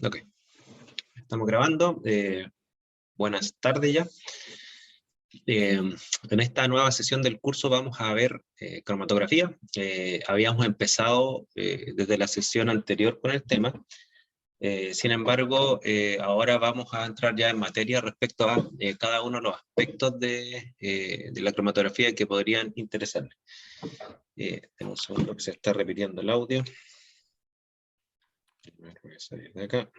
Ok, estamos grabando. Buenas tardes ya. En esta nueva sesión del curso vamos a ver cromatografía. Habíamos empezado desde la sesión anterior con el tema. Sin embargo, ahora vamos a entrar ya en materia respecto a cada uno de los aspectos de la cromatografía que podrían interesarle. Tengo un segundo que se está repitiendo el audio. Voy a salir de acá.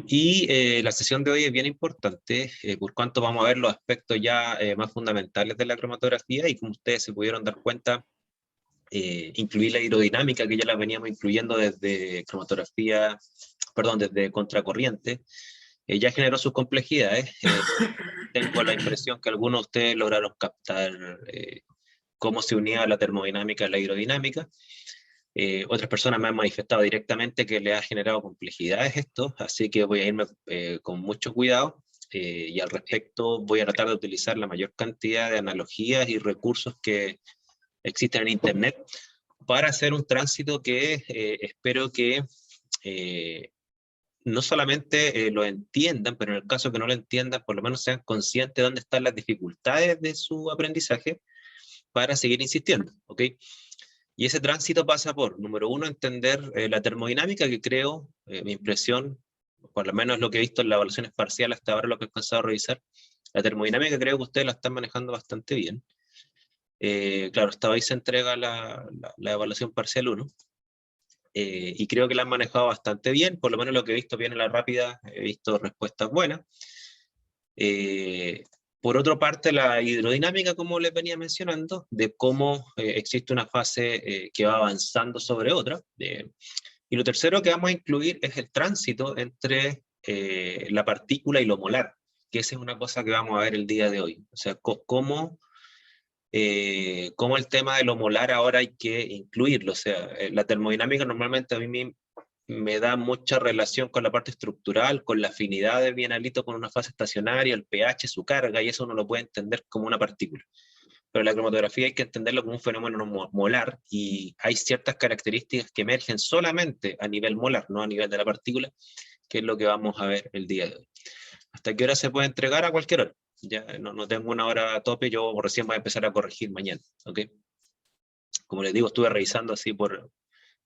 Y la sesión de hoy es bien importante, por cuanto vamos a ver los aspectos ya más fundamentales de la cromatografía, y como ustedes se pudieron dar cuenta, incluir la hidrodinámica, que ya la veníamos incluyendo desde cromatografía, perdón, desde contracorriente, ya generó sus complejidades. Tengo la impresión que algunos de ustedes lograron captar cómo se unía la termodinámica a la hidrodinámica. Otras personas me han manifestado directamente que le ha generado complejidades esto, así que voy a irme con mucho cuidado, y al respecto voy a tratar de utilizar la mayor cantidad de analogías y recursos que existen en Internet para hacer un tránsito que espero que no solamente lo entiendan, pero en el caso que no lo entiendan, por lo menos sean conscientes de dónde están las dificultades de su aprendizaje para seguir insistiendo, ¿ok? Y ese tránsito pasa por, número uno, entender la termodinámica, que creo, mi impresión, por lo menos lo que he visto en las evaluaciones parciales hasta ahora, lo que he alcanzado a revisar, la termodinámica creo que ustedes la están manejando bastante bien. Claro, hasta hoy se entrega la evaluación parcial 1, y creo que la han manejado bastante bien, por lo menos lo que he visto bien en la rápida, he visto respuestas buenas. Por otra parte, la hidrodinámica, como les venía mencionando, de cómo existe una fase que va avanzando sobre otra. Y lo tercero que vamos a incluir es el tránsito entre la partícula y lo molar, que esa es una cosa que vamos a ver el día de hoy. O sea, cómo el tema de lo molar ahora hay que incluirlo. O sea, la termodinámica normalmente a mí me da mucha relación con la parte estructural, con la afinidad del bienalito con una fase estacionaria, el pH, su carga, y eso uno lo puede entender como una partícula. Pero la cromatografía hay que entenderlo como un fenómeno molar, y hay ciertas características que emergen solamente a nivel molar, no a nivel de la partícula, que es lo que vamos a ver el día de hoy. ¿Hasta qué hora se puede entregar? A cualquier hora. Ya no tengo una hora a tope, yo recién voy a empezar a corregir mañana, ¿ok? Como les digo, estuve revisando así por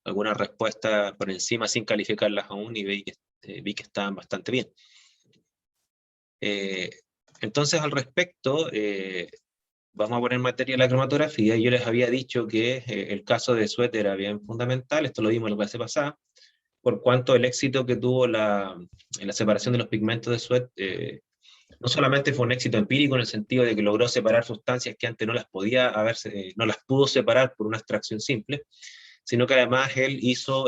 algunas respuestas por encima sin calificarlas aún, y vi que estaban bastante bien. Entonces, al respecto, vamos a poner en materia la cromatografía. Yo les había dicho que el caso de Sweat era bien fundamental, esto lo vimos la clase pasada, por cuanto el éxito que tuvo en la separación de los pigmentos de Sweat no solamente fue un éxito empírico en el sentido de que logró separar sustancias que antes no las no las pudo separar por una extracción simple, sino que además él hizo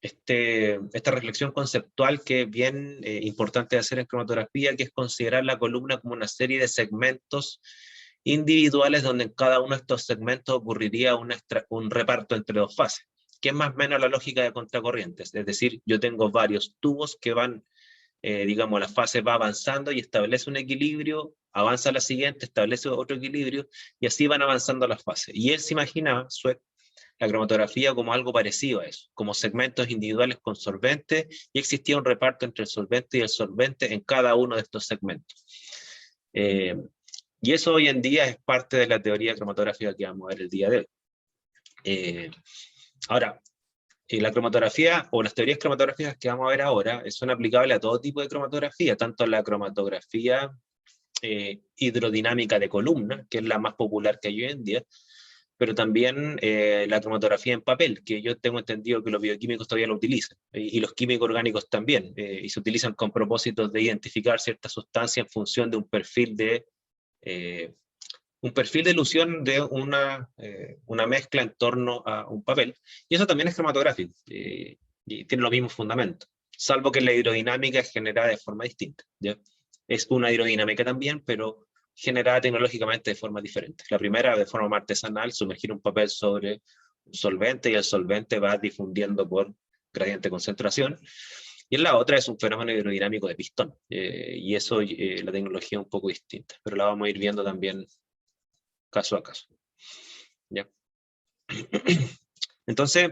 esta reflexión conceptual que es bien importante de hacer en cromatografía, que es considerar la columna como una serie de segmentos individuales donde en cada uno de estos segmentos ocurriría un reparto entre dos fases, que es más o menos la lógica de contracorrientes. Es decir, yo tengo varios tubos que van, digamos, la fase va avanzando y establece un equilibrio, avanza la siguiente, establece otro equilibrio, y así van avanzando las fases. Y él se imaginaba, la cromatografía como algo parecido a eso, como segmentos individuales con solventes, y existía un reparto entre el solvente y el solvente en cada uno de estos segmentos. Y eso hoy en día es parte de la teoría cromatográfica que vamos a ver el día de hoy. Ahora, la cromatografía o las teorías cromatográficas que vamos a ver ahora son aplicables a todo tipo de cromatografía, tanto a la cromatografía hidrodinámica de columna, que es la más popular que hay hoy en día, pero también la cromatografía en papel, que yo tengo entendido que los bioquímicos todavía lo utilizan, y los químicos orgánicos también, y se utilizan con propósitos de identificar ciertas sustancias en función de un perfil de ilusión de una mezcla en torno a un papel, y eso también es cromatográfico, y tiene los mismos fundamentos, salvo que la hidrodinámica es generada de forma distinta, ¿ya? Es una hidrodinámica también, pero generada tecnológicamente de forma diferente. La primera, de forma más artesanal, sumergir un papel sobre un solvente, y el solvente va difundiendo por gradiente de concentración, y en la otra es un fenómeno hidrodinámico de pistón, y eso, la tecnología es un poco distinta, pero la vamos a ir viendo también caso a caso, ¿ya? Entonces,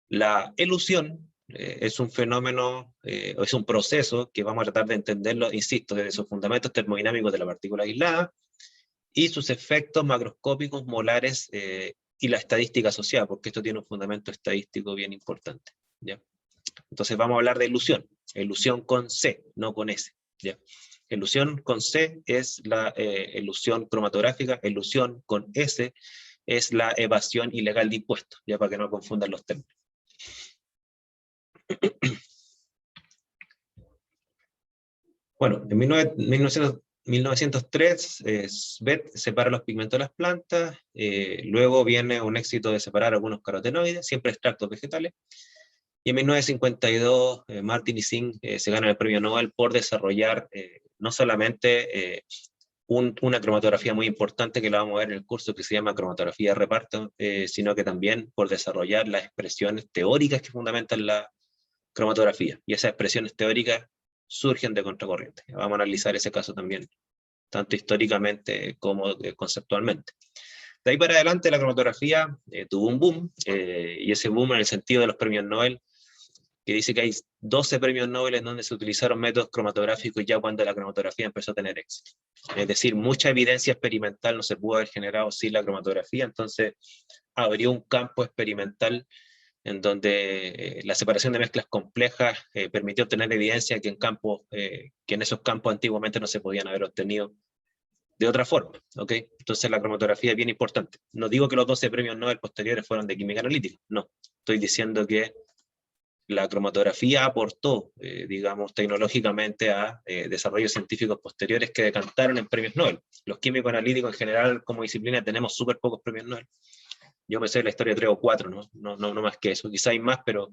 la elusión es un fenómeno, o es un proceso que vamos a tratar de entenderlo, insisto, desde sus fundamentos termodinámicos de la partícula aislada y sus efectos macroscópicos, molares y la estadística asociada, porque esto tiene un fundamento estadístico bien importante, ¿ya? Entonces vamos a hablar de elusión con C, no con S, ¿ya? Elusión con C es la elusión cromatográfica, elusión con S es la evasión ilegal de impuestos, ya para que no confundan los términos. Bueno, en 1903, Svet separa los pigmentos de las plantas, luego viene un éxito de separar algunos carotenoides, siempre extractos vegetales, y en 1952 Martin y Singh se ganan el premio Nobel por desarrollar no solamente una cromatografía muy importante que la vamos a ver en el curso que se llama cromatografía de reparto, sino que también por desarrollar las expresiones teóricas que fundamentan la cromatografía. Y esas expresiones teóricas surgen de contracorriente. Vamos a analizar ese caso también, tanto históricamente como conceptualmente. De ahí para adelante la cromatografía tuvo un boom, y ese boom en el sentido de los premios Nobel, que dice que hay 12 premios Nobel en donde se utilizaron métodos cromatográficos ya cuando la cromatografía empezó a tener éxito. Es decir, mucha evidencia experimental no se pudo haber generado sin la cromatografía, entonces abrió un campo experimental en donde la separación de mezclas complejas permitió obtener evidencia que en esos campos antiguamente no se podían haber obtenido de otra forma, ¿ok? Entonces la cromatografía es bien importante. No digo que los 12 premios Nobel posteriores fueron de química analítica, no. Estoy diciendo que la cromatografía aportó, digamos, tecnológicamente a desarrollos científicos posteriores que decantaron en premios Nobel. Los químicos analíticos en general, como disciplina, tenemos súper pocos premios Nobel. Yo me sé la historia de 3 o 4, no más que eso. Quizá hay más, pero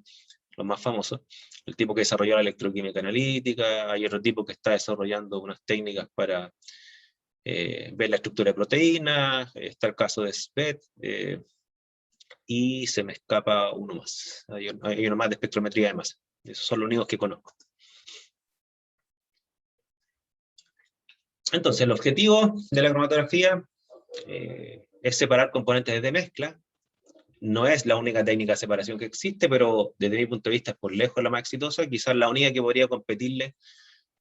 los más famosos. El tipo que desarrolló la electroquímica analítica, hay otro tipo que está desarrollando unas técnicas para ver la estructura de proteínas, está el caso de Svet, y se me escapa uno más. Hay uno más de espectrometría de masa. Esos son los únicos que conozco. Entonces, el objetivo de la cromatografía es separar componentes de mezcla. No es la única técnica de separación que existe, pero desde mi punto de vista es por lejos la más exitosa, quizás la única que podría competirle,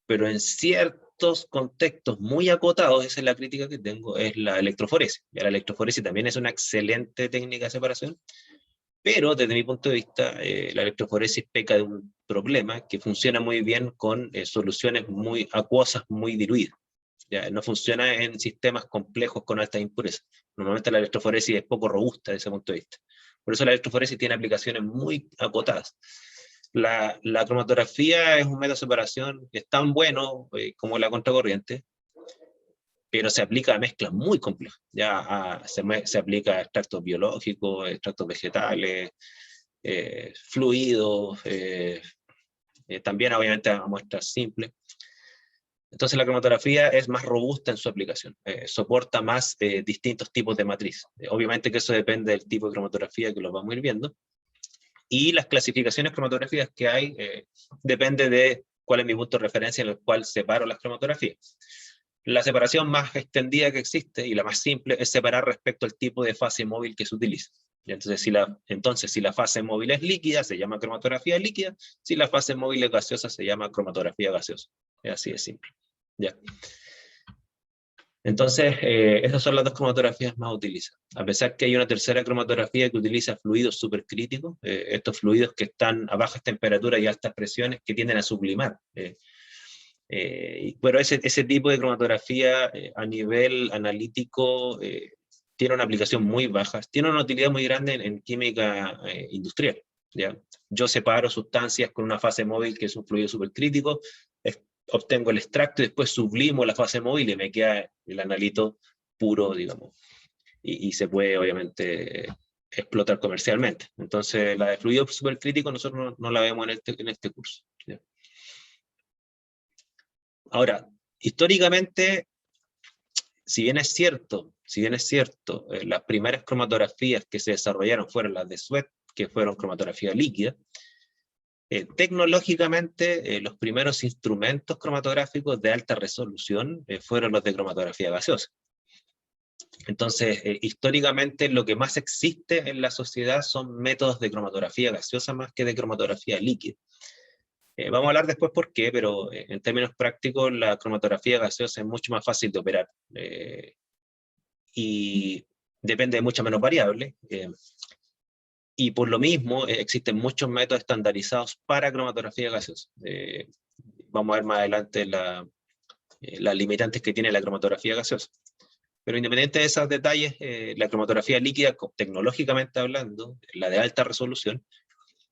pero en ciertos contextos muy acotados, esa es la crítica que tengo, es la electroforesis. Ya la electroforesis también es una excelente técnica de separación, pero desde mi punto de vista, la electroforesis peca de un problema que funciona muy bien con soluciones muy acuosas, muy diluidas. Ya, no funciona en sistemas complejos con altas impurezas. Normalmente la electroforesis es poco robusta desde ese punto de vista. Por eso la electroforesis tiene aplicaciones muy acotadas. La cromatografía es un método de separación que es tan bueno como la contracorriente, pero se aplica a mezclas muy complejas. Se aplica a extractos biológicos, extractos vegetales, fluidos, también obviamente a muestras simples. Entonces la cromatografía es más robusta en su aplicación, soporta más distintos tipos de matriz. Obviamente que eso depende del tipo de cromatografía que lo vamos a ir viendo, y las clasificaciones cromatográficas que hay depende de cuál es mi punto de referencia en el cual separo las cromatografías. La separación más extendida que existe y la más simple es separar respecto al tipo de fase móvil que se utiliza. Entonces, si la fase móvil es líquida, se llama cromatografía líquida. Si la fase móvil es gaseosa, se llama cromatografía gaseosa. Es así de simple. ¿Ya? Entonces, esas son las dos cromatografías más utilizadas. A pesar que hay una tercera cromatografía que utiliza fluidos supercríticos, estos fluidos que están a bajas temperaturas y altas presiones que tienden a sublimar. Pero ese tipo de cromatografía a nivel analítico tiene una aplicación muy baja, tiene una utilidad muy grande en química industrial. ¿Ya? Yo separo sustancias con una fase móvil que es un fluido supercrítico, obtengo el extracto y después sublimo la fase móvil y me queda el analito puro, digamos. Y se puede, obviamente, explotar comercialmente. Entonces, la de fluido supercrítico nosotros no la vemos en este curso. ¿Ya? Ahora, históricamente, si bien es cierto, las primeras cromatografías que se desarrollaron fueron las de Svet, que fueron cromatografía líquida, tecnológicamente los primeros instrumentos cromatográficos de alta resolución fueron los de cromatografía gaseosa. Entonces, históricamente lo que más existe en la sociedad son métodos de cromatografía gaseosa más que de cromatografía líquida. Vamos a hablar después por qué, pero en términos prácticos la cromatografía gaseosa es mucho más fácil de operar y depende de muchas menos variables. Y por lo mismo existen muchos métodos estandarizados para cromatografía gaseosa. Vamos a ver más adelante las limitantes que tiene la cromatografía gaseosa. Pero independiente de esos detalles, la cromatografía líquida, tecnológicamente hablando, la de alta resolución,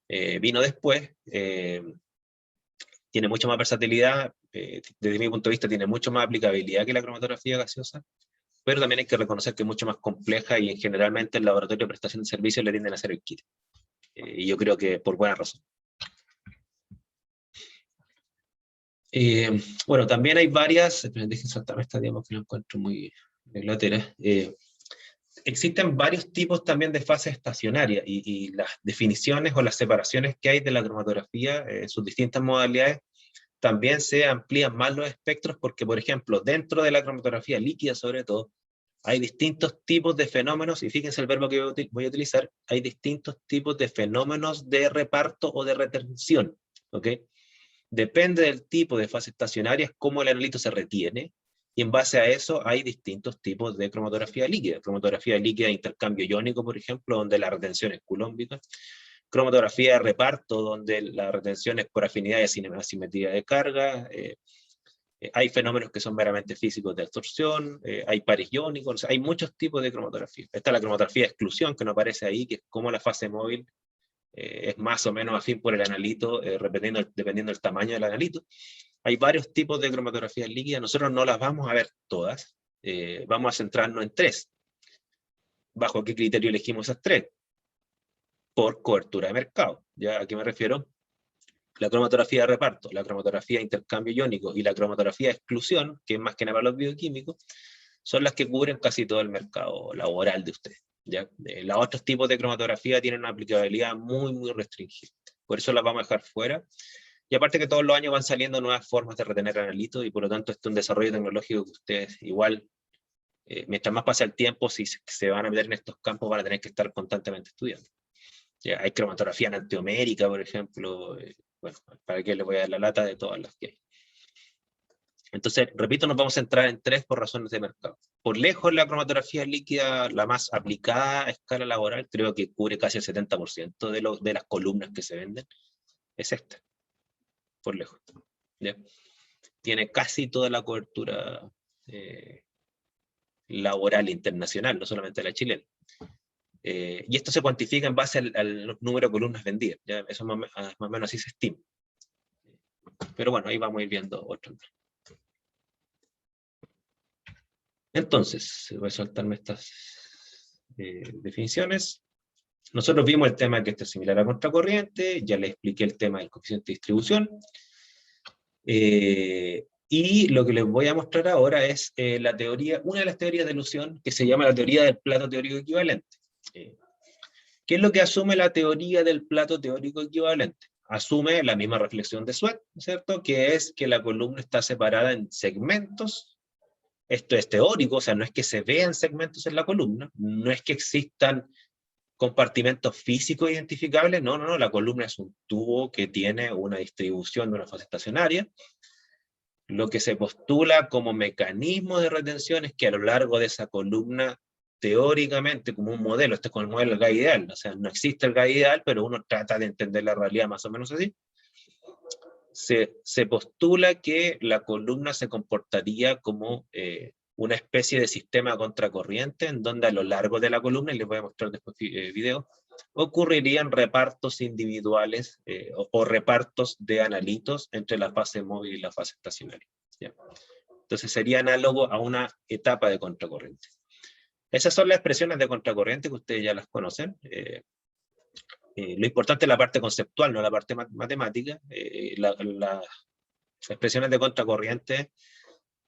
vino después, tiene mucha más versatilidad, desde mi punto de vista tiene mucho más aplicabilidad que la cromatografía gaseosa, pero también hay que reconocer que es mucho más compleja y generalmente el laboratorio de prestación de servicios le tienden a hacer el kit. Y yo creo que por buena razón. Bueno, también hay varias, déjenme saltarme esta diapositiva que no encuentro muy latera. Existen varios tipos también de fases estacionarias y las definiciones o las separaciones que hay de la cromatografía, sus distintas modalidades, también se amplían más los espectros porque, por ejemplo, dentro de la cromatografía líquida sobre todo, hay distintos tipos de fenómenos, y fíjense el verbo que voy a utilizar, hay distintos tipos de fenómenos de reparto o de retención, ¿ok? Depende del tipo de fase estacionaria, cómo el analito se retiene, y en base a eso hay distintos tipos de cromatografía líquida. Cromatografía líquida de intercambio iónico, por ejemplo, donde la retención es culómbica. Cromatografía de reparto, donde la retención es por afinidad y asimetría de carga. Hay fenómenos que son meramente físicos de absorción, hay pares iónicos, o sea, hay muchos tipos de cromatografía. Está la cromatografía de exclusión, que no aparece ahí, que es como la fase móvil es más o menos afín por el analito, dependiendo del tamaño del analito. Hay varios tipos de cromatografía líquida, nosotros no las vamos a ver todas, vamos a centrarnos en tres. ¿Bajo qué criterio elegimos esas tres? Por cobertura de mercado. ¿Ya? ¿A qué me refiero? La cromatografía de reparto, la cromatografía de intercambio iónico y la cromatografía de exclusión, que es más que nada para los bioquímicos, son las que cubren casi todo el mercado laboral de ustedes. ¿Ya? Los otros tipos de cromatografía tienen una aplicabilidad muy, muy restringida. Por eso las vamos a dejar fuera. Y aparte que todos los años van saliendo nuevas formas de retener analitos y por lo tanto esto es un desarrollo tecnológico que ustedes igual, mientras más pasa el tiempo, si se van a meter en estos campos van a tener que estar constantemente estudiando. Ya, hay cromatografía enantiomérica, por ejemplo, bueno, para qué les voy a dar la lata de todas las que hay. Entonces, repito, nos vamos a centrar en tres por razones de mercado. Por lejos, la cromatografía líquida, la más aplicada a escala laboral, creo que cubre casi el 70% de las columnas que se venden, es esta, por lejos. ¿Ya? Tiene casi toda la cobertura laboral internacional, no solamente la chilena. Y esto se cuantifica en base al número de columnas vendidas, ¿ya? Eso más o menos así se estima. Pero bueno, ahí vamos a ir viendo otro. Entonces, voy a saltarme estas definiciones. Nosotros vimos el tema de que esto es similar a contracorriente, ya les expliqué el tema del coeficiente de distribución. Y lo que les voy a mostrar ahora es una de las teorías de ilusión que se llama la teoría del plato teórico equivalente. ¿Qué es lo que asume la teoría del plato teórico equivalente? Asume la misma reflexión de Sweat, ¿cierto? Que es que la columna está separada en segmentos. Esto es teórico, o sea, no es que se vean segmentos en la columna, no es que existan compartimentos físicos identificables, no, la columna es un tubo que tiene una distribución de una fase estacionaria. Lo que se postula como mecanismo de retención es que a lo largo de esa columna, teóricamente, como un modelo, este es como el modelo del gas ideal, o sea, no existe el gas ideal, pero uno trata de entender la realidad más o menos así. Se postula que la columna se comportaría como una especie de sistema contracorriente, en donde a lo largo de la columna, y les voy a mostrar después videos, ocurrirían repartos individuales o repartos de analitos entre la fase móvil y la fase estacionaria. ¿Ya? Entonces sería análogo a una etapa de contracorriente. Esas son las expresiones de contracorriente que ustedes ya las conocen. Lo importante es la parte conceptual, no la parte matemática. Las expresiones de contracorriente,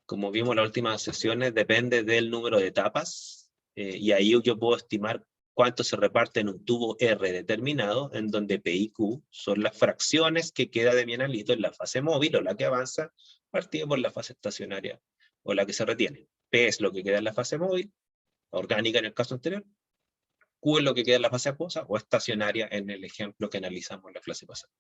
como vimos en las últimas sesiones, depende del número de etapas, y ahí yo puedo estimar cuánto se reparte en un tubo R determinado, en donde P y Q son las fracciones que queda de mi analito en la fase móvil, o la que avanza, partida por la fase estacionaria, o la que se retiene. P es lo que queda en la fase móvil, orgánica en el caso anterior, Q es lo que queda en la fase acuosa, o estacionaria en el ejemplo que analizamos en la clase pasada.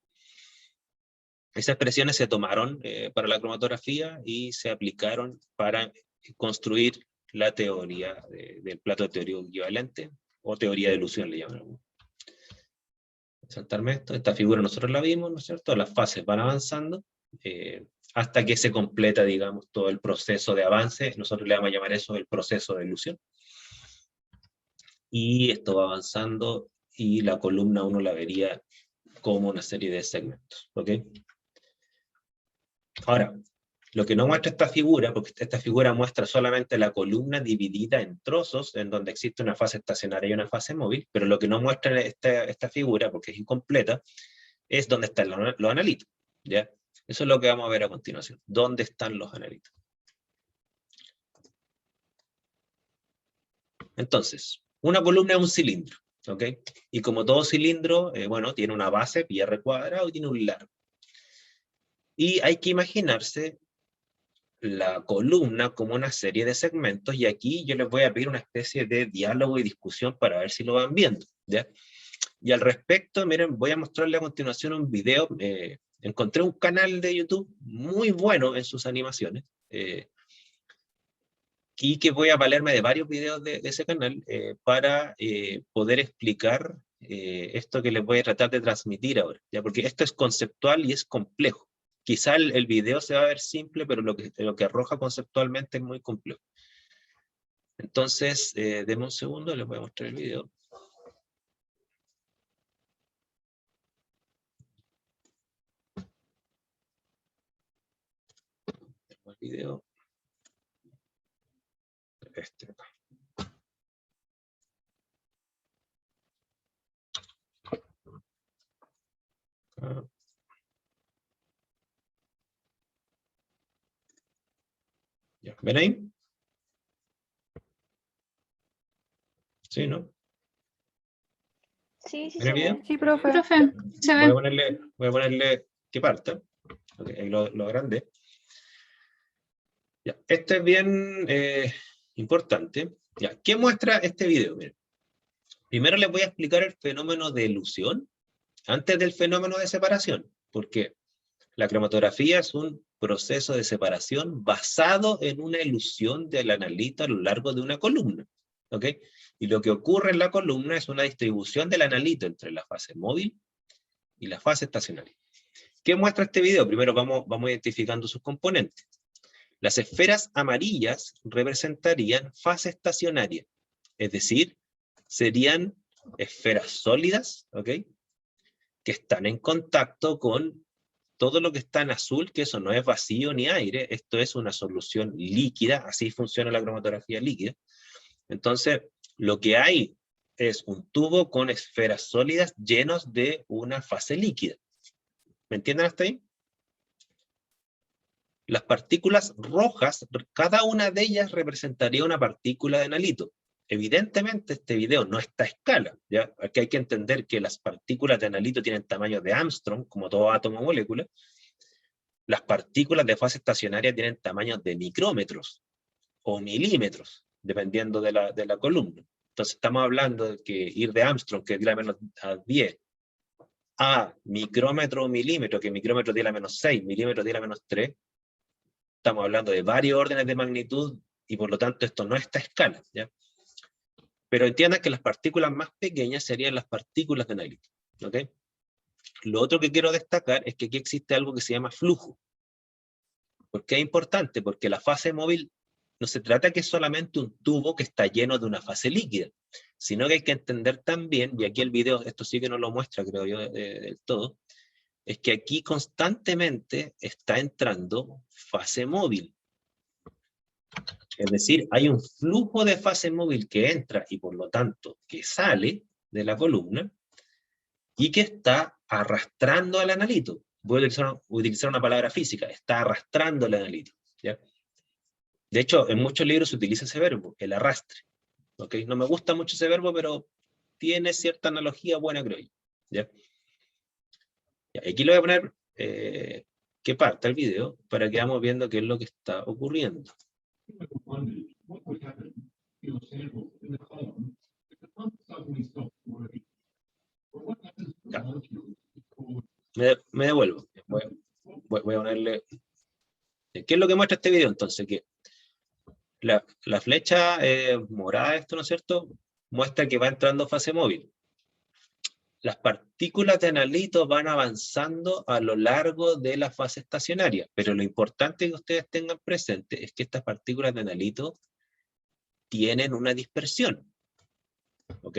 Esas expresiones se tomaron para la cromatografía y se aplicaron para construir la teoría del plato teórico equivalente, o teoría de ilusión le llaman algunos. Saltarme esto, esta figura nosotros la vimos, ¿no es cierto? Las fases van avanzando hasta que se completa, digamos, todo el proceso de avance. Nosotros le vamos a llamar eso el proceso de ilusión. Y esto va avanzando y la columna uno la vería como una serie de segmentos, ¿ok? Ahora, lo que no muestra esta figura, porque esta figura muestra solamente la columna dividida en trozos, en donde existe una fase estacionaria y una fase móvil, pero lo que no muestra esta figura, porque es incompleta, es dónde están los analitos, ¿ya? Eso es lo que vamos a ver a continuación. ¿Dónde están los analitos? Entonces, una columna es un cilindro, ¿ok? Y como todo cilindro, bueno, tiene una base, pi r cuadrado, y tiene un largo. Y hay que imaginarse la columna como una serie de segmentos, y aquí yo les voy a pedir una especie de diálogo y discusión para ver si lo van viendo, ¿ya? Y al respecto, miren, voy a mostrarles a continuación un video. Encontré un canal de YouTube muy bueno en sus animaciones, y que voy a valerme de varios videos de ese canal para poder explicar esto que les voy a tratar de transmitir ahora, ¿ya? Porque esto es conceptual y es complejo. Quizá el video se va a ver simple, pero lo que arroja conceptualmente es muy complejo. Entonces, denme un segundo, les voy a mostrar el video. El video. Este acá. Acá. Ya. ¿Ven ahí? ¿Sí, no? Sí, sí ¿Ven el se video? ve. Sí, profe. Ya. Se Voy a ve. ponerle que parta. Okay, ahí lo agrandé. Ya. Esto es bien importante. Ya. ¿Qué muestra este video? Miren. Primero les voy a explicar el fenómeno de elusión antes del fenómeno de separación, porque la cromatografía es un proceso de separación basado en una elusión del analito a lo largo de una columna, ¿ok? Y lo que ocurre en la columna es una distribución del analito entre la fase móvil y la fase estacionaria. ¿Qué muestra este video? Primero vamos identificando sus componentes. Las esferas amarillas representarían fase estacionaria, es decir, serían esferas sólidas, ¿ok? Que están en contacto con todo lo que está en azul, que eso no es vacío ni aire, esto es una solución líquida, así funciona la cromatografía líquida. Entonces, lo que hay es un tubo con esferas sólidas llenos de una fase líquida. ¿Me entienden hasta ahí? Las partículas rojas, cada una de ellas representaría una partícula de analito. Evidentemente este video no está a escala, ¿ya? Aquí hay que entender que las partículas de analito tienen tamaño de Armstrong, como todo átomo o molécula. Las partículas de fase estacionaria tienen tamaños de micrómetros o milímetros, dependiendo de la columna. Entonces estamos hablando de que ir de Armstrong, que es 10 a 10, a micrómetro o milímetro, que micrómetro tiene la menos 6, milímetro tiene la menos 3, estamos hablando de varios órdenes de magnitud, y por lo tanto esto no está a escala, ¿ya? Pero entiendan que las partículas más pequeñas serían las partículas de analito, ¿ok? Lo otro que quiero destacar es que aquí existe algo que se llama flujo. ¿Por qué es importante? Porque la fase móvil no se trata que es solamente un tubo que está lleno de una fase líquida, sino que hay que entender también, y aquí el video, esto sí que no lo muestra, creo yo, del todo, es que aquí constantemente está entrando fase móvil. Es decir, hay un flujo de fase móvil que entra y por lo tanto que sale de la columna y que está arrastrando al analito. Voy a utilizar una palabra física, está arrastrando el analito, ¿ya? De hecho, en muchos libros se utiliza ese verbo, el arrastre, ¿ok? No me gusta mucho ese verbo, pero tiene cierta analogía buena, creo yo, ¿ya? Aquí le voy a poner que parta el video para que vamos viendo qué es lo que está ocurriendo. Me devuelvo. Voy a ponerle... ¿Qué es lo que muestra este video entonces? Que la flecha morada, esto, ¿no es cierto? Muestra que va entrando fase móvil. Las partículas de analito van avanzando a lo largo de la fase estacionaria, pero lo importante que ustedes tengan presente es que estas partículas de analito tienen una dispersión, ¿ok?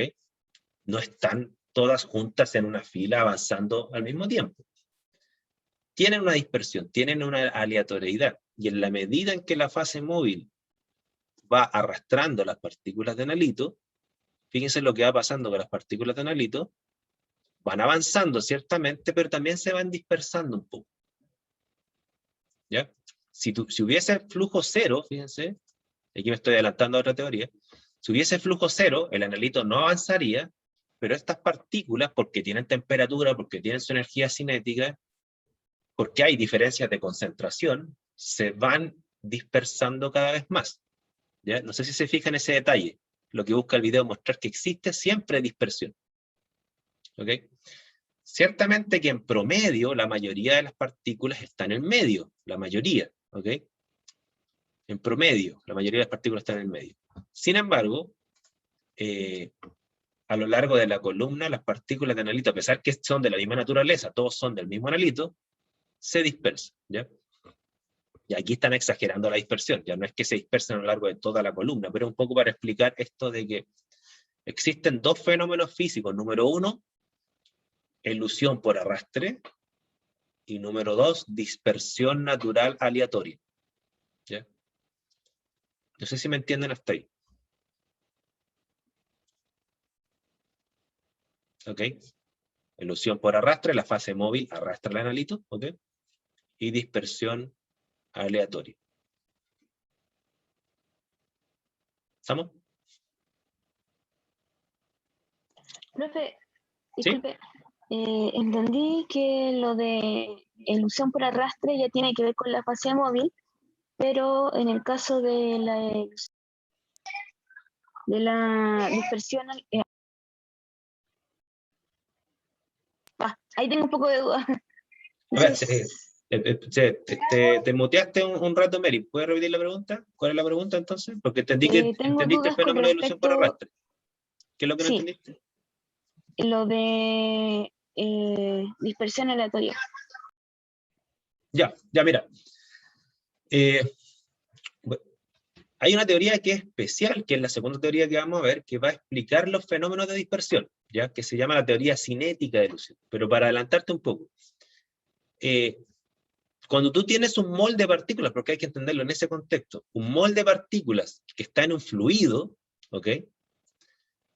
No están todas juntas en una fila avanzando al mismo tiempo. Tienen una dispersión, tienen una aleatoriedad, y en la medida en que la fase móvil va arrastrando las partículas de analito, fíjense lo que va pasando con las partículas de analito, van avanzando ciertamente, pero también se van dispersando un poco. ¿Ya? Si hubiese flujo cero, fíjense, aquí me estoy adelantando a otra teoría, si hubiese flujo cero, el analito no avanzaría, pero estas partículas, porque tienen temperatura, porque tienen su energía cinética, porque hay diferencias de concentración, se van dispersando cada vez más. ¿Ya? No sé si se fijan en ese detalle. Lo que busca el video es mostrar que existe siempre dispersión. ¿Ok? Ciertamente que en promedio la mayoría de las partículas están en medio, la mayoría, ¿ok? En promedio, la mayoría de las partículas están en el medio. Sin embargo, a lo largo de la columna, las partículas de analito, a pesar que son de la misma naturaleza, todos son del mismo analito, se dispersan, ¿ya? Y aquí están exagerando la dispersión, ya no es que se dispersen a lo largo de toda la columna, pero un poco para explicar esto de que existen dos fenómenos físicos. Número uno, elusión por arrastre, y número dos, dispersión natural aleatoria. ¿Ya? No sé si me entienden hasta ahí. ¿Ok? Elusión por arrastre, la fase móvil arrastra el analito, ¿ok? Y dispersión aleatoria. ¿Estamos? Profe, ¿Sí? disculpe, entendí que lo de elusión por arrastre ya tiene que ver con la fase móvil, pero en el caso de la dispersión, ahí tengo un poco de duda. A ver, te muteaste un rato, Mary. ¿Puedes repetir la pregunta? ¿Cuál es la pregunta entonces? Porque entendí que tengo entendiste el dudas con fenómeno de ilusión por respecto, arrastre. ¿Qué es lo que no sí, entendiste? lo de dispersión aleatoria. Ya, mira. Hay una teoría que es especial, que es la segunda teoría que vamos a ver, que va a explicar los fenómenos de dispersión, ¿ya? Que se llama la teoría cinética de ilusión. Pero para adelantarte un poco, cuando tú tienes un mol de partículas, porque hay que entenderlo en ese contexto, un mol de partículas que está en un fluido, ¿ok?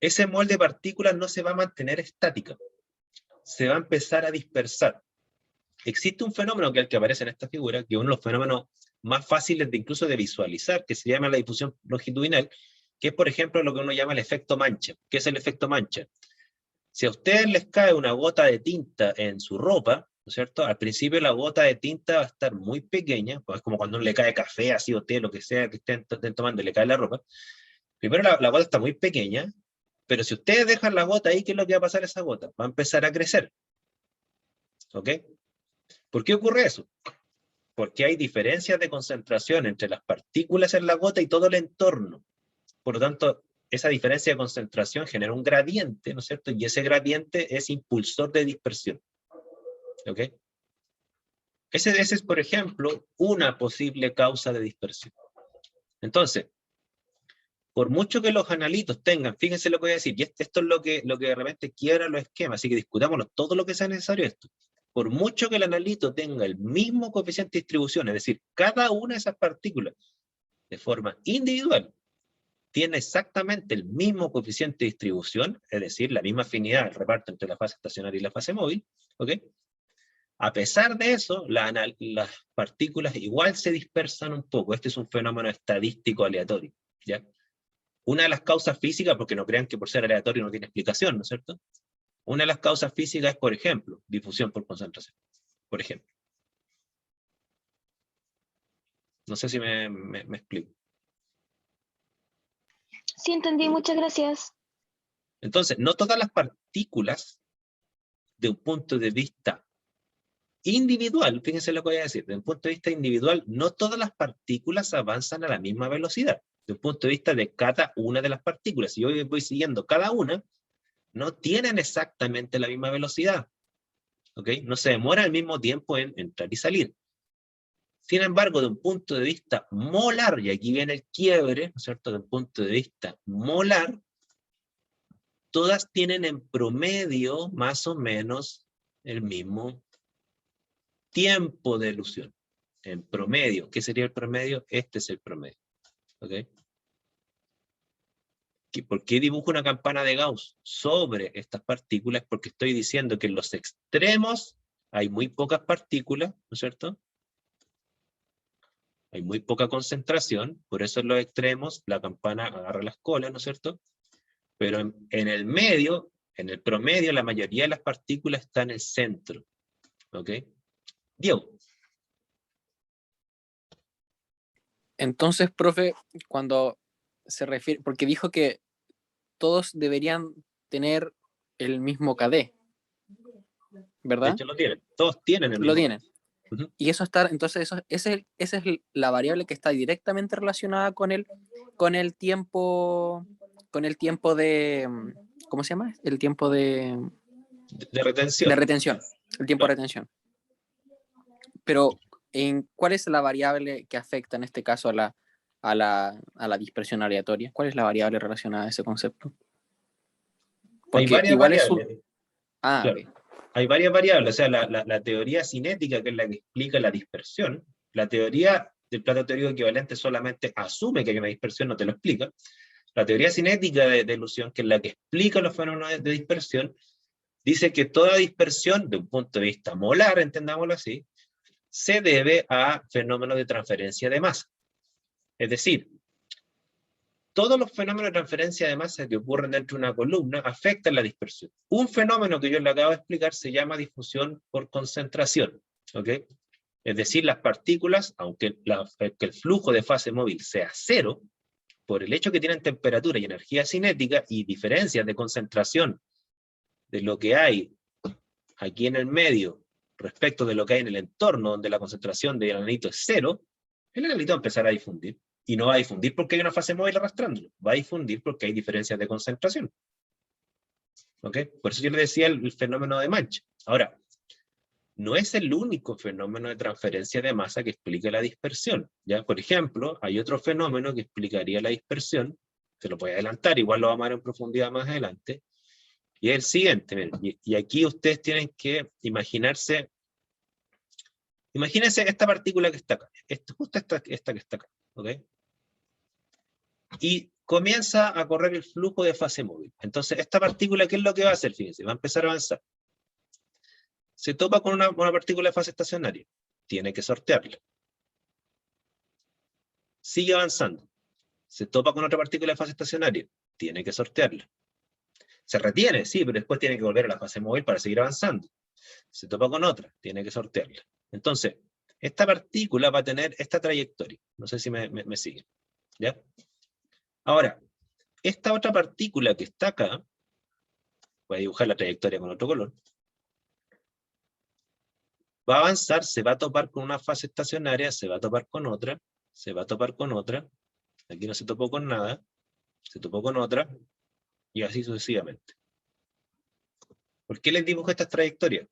Ese mol de partículas no se va a mantener estática, se va a empezar a dispersar. Existe un fenómeno que es el que aparece en esta figura, que es uno de los fenómenos más fáciles de incluso de visualizar, que se llama la difusión longitudinal, que es, por ejemplo, lo que uno llama el efecto mancha. ¿Qué es el efecto mancha? Si a ustedes les cae una gota de tinta en su ropa, ¿no es cierto? Al principio la gota de tinta va a estar muy pequeña, pues es como cuando uno le cae café, así o té, lo que sea que estén tomando, y le cae la ropa. Primero la gota está muy pequeña, pero si ustedes dejan la gota ahí, ¿qué es lo que va a pasar a esa gota? Va a empezar a crecer. ¿Ok? ¿Por qué ocurre eso? Porque hay diferencias de concentración entre las partículas en la gota y todo el entorno. Por lo tanto, esa diferencia de concentración genera un gradiente, ¿no es cierto? Y ese gradiente es impulsor de dispersión. ¿Ok? Ese es, por ejemplo, una posible causa de dispersión. Entonces, por mucho que los analitos tengan, fíjense lo que voy a decir, y esto es lo que de repente quiebra los esquemas, así que discutámoslo todo lo que sea necesario esto. Por mucho que el analito tenga el mismo coeficiente de distribución, es decir, cada una de esas partículas de forma individual tiene exactamente el mismo coeficiente de distribución, es decir, la misma afinidad, el reparto entre la fase estacionaria y la fase móvil, ¿ok? A pesar de eso, las partículas igual se dispersan un poco. Este es un fenómeno estadístico aleatorio, ¿ya? Una de las causas físicas, porque no crean que por ser aleatorio no tiene explicación, ¿no es cierto? Una de las causas físicas es, por ejemplo, difusión por concentración, por ejemplo. No sé si me explico. Sí, entendí, muchas gracias. Entonces, no todas las partículas, de un punto de vista individual, fíjense lo que voy a decir, desde un punto de vista individual, no todas las partículas avanzan a la misma velocidad. Desde un punto de vista de cada una de las partículas, si yo voy siguiendo cada una, no tienen exactamente la misma velocidad. ¿Ok? No se demora el mismo tiempo en entrar y salir. Sin embargo, de un punto de vista molar, y aquí viene el quiebre, ¿no es cierto? De un punto de vista molar, todas tienen en promedio más o menos el mismo tiempo de elusión. En promedio. ¿Qué sería el promedio? Este es el promedio. ¿Ok? ¿Por qué dibujo una campana de Gauss sobre estas partículas? Porque estoy diciendo que en los extremos hay muy pocas partículas, ¿no es cierto? Hay muy poca concentración, por eso en los extremos la campana agarra las colas, ¿no es cierto? Pero en el medio, en el promedio, la mayoría de las partículas están en el centro. ¿Ok? Diego. Entonces, profe, cuando se refiere, porque dijo que todos deberían tener el mismo KD, De ¿verdad? hecho lo tienen. Todos tienen el Lo mismo. tienen. Y eso está, entonces esa es la variable que está directamente relacionada con el tiempo de, ¿cómo se llama? El tiempo De retención. de retención, el tiempo de retención. Pero, ¿cuál es la variable que afecta en este caso a la dispersión aleatoria? ¿Cuál es la variable relacionada a ese concepto? Porque hay varias igual variables. Claro. Okay. Hay varias variables, o sea, la teoría cinética, que es la que explica la dispersión, la teoría del plato teórico equivalente solamente asume que hay una dispersión, no te lo explica. La teoría cinética de ilusión, que es la que explica los fenómenos de dispersión, dice que toda dispersión, de un punto de vista molar, entendámoslo así, se debe a fenómenos de transferencia de masa. Es decir, todos los fenómenos de transferencia de masa que ocurren dentro de una columna afectan la dispersión. Un fenómeno que yo le acabo de explicar se llama difusión por concentración. ¿Ok? Es decir, las partículas, aunque el flujo de fase móvil sea cero, por el hecho que tienen temperatura y energía cinética y diferencias de concentración de lo que hay aquí en el medio respecto de lo que hay en el entorno, donde la concentración del anelito es cero, el anelito va a empezar a difundir. Y no va a difundir porque hay una fase móvil arrastrándolo, va a difundir porque hay diferencias de concentración. ¿Ok? Por eso yo le decía el fenómeno de mancha. Ahora, no es el único fenómeno de transferencia de masa que explica la dispersión. ¿Ya? Por ejemplo, hay otro fenómeno que explicaría la dispersión, se lo voy a adelantar, igual lo vamos a ver en profundidad más adelante, y es el siguiente. Miren, y aquí ustedes tienen que imaginarse, imagínense esta partícula que está acá, justo esta que está acá, ¿ok? Y comienza a correr el flujo de fase móvil. Entonces, esta partícula, ¿qué es lo que va a hacer? Fíjense, va a empezar a avanzar. Se topa con una partícula de fase estacionaria, tiene que sortearla. Sigue avanzando. Se topa con otra partícula de fase estacionaria, tiene que sortearla. Se retiene, sí, pero después tiene que volver a la fase móvil para seguir avanzando. Se topa con otra, tiene que sortearla. Entonces, esta partícula va a tener esta trayectoria. No sé si me siguen. ¿Ya? Ahora, esta otra partícula que está acá, voy a dibujar la trayectoria con otro color, va a avanzar, se va a topar con una fase estacionaria, se va a topar con otra, se va a topar con otra, aquí no se topó con nada, se topó con otra, y así sucesivamente. ¿Por qué les dibujo estas trayectorias?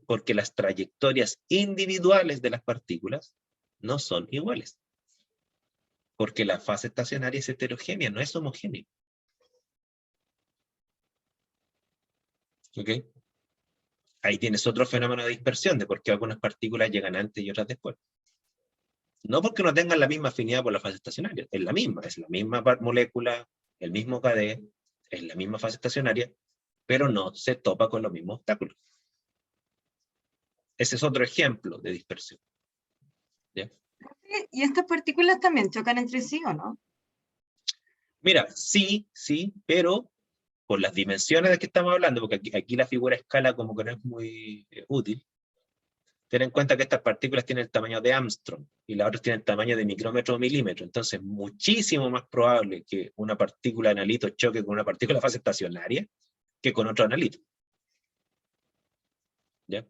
Porque las trayectorias individuales de las partículas no son iguales. Porque la fase estacionaria es heterogénea, no es homogénea. ¿Ok? Ahí tienes otro fenómeno de dispersión, de por qué algunas partículas llegan antes y otras después. No porque no tengan la misma afinidad por la fase estacionaria, es la misma molécula, el mismo KD, es la misma fase estacionaria, pero no se topa con los mismos obstáculos. Ese es otro ejemplo de dispersión. ¿Ya? ¿Y estas partículas también chocan entre sí o no? Mira, sí, pero por las dimensiones de que estamos hablando, porque aquí la figura escala como que no es muy útil, ten en cuenta que estas partículas tienen el tamaño de Armstrong y las otras tienen el tamaño de micrómetro o milímetro. Entonces, muchísimo más probable que una partícula de analito choque con una partícula de fase estacionaria que con otro analito. ¿Ya?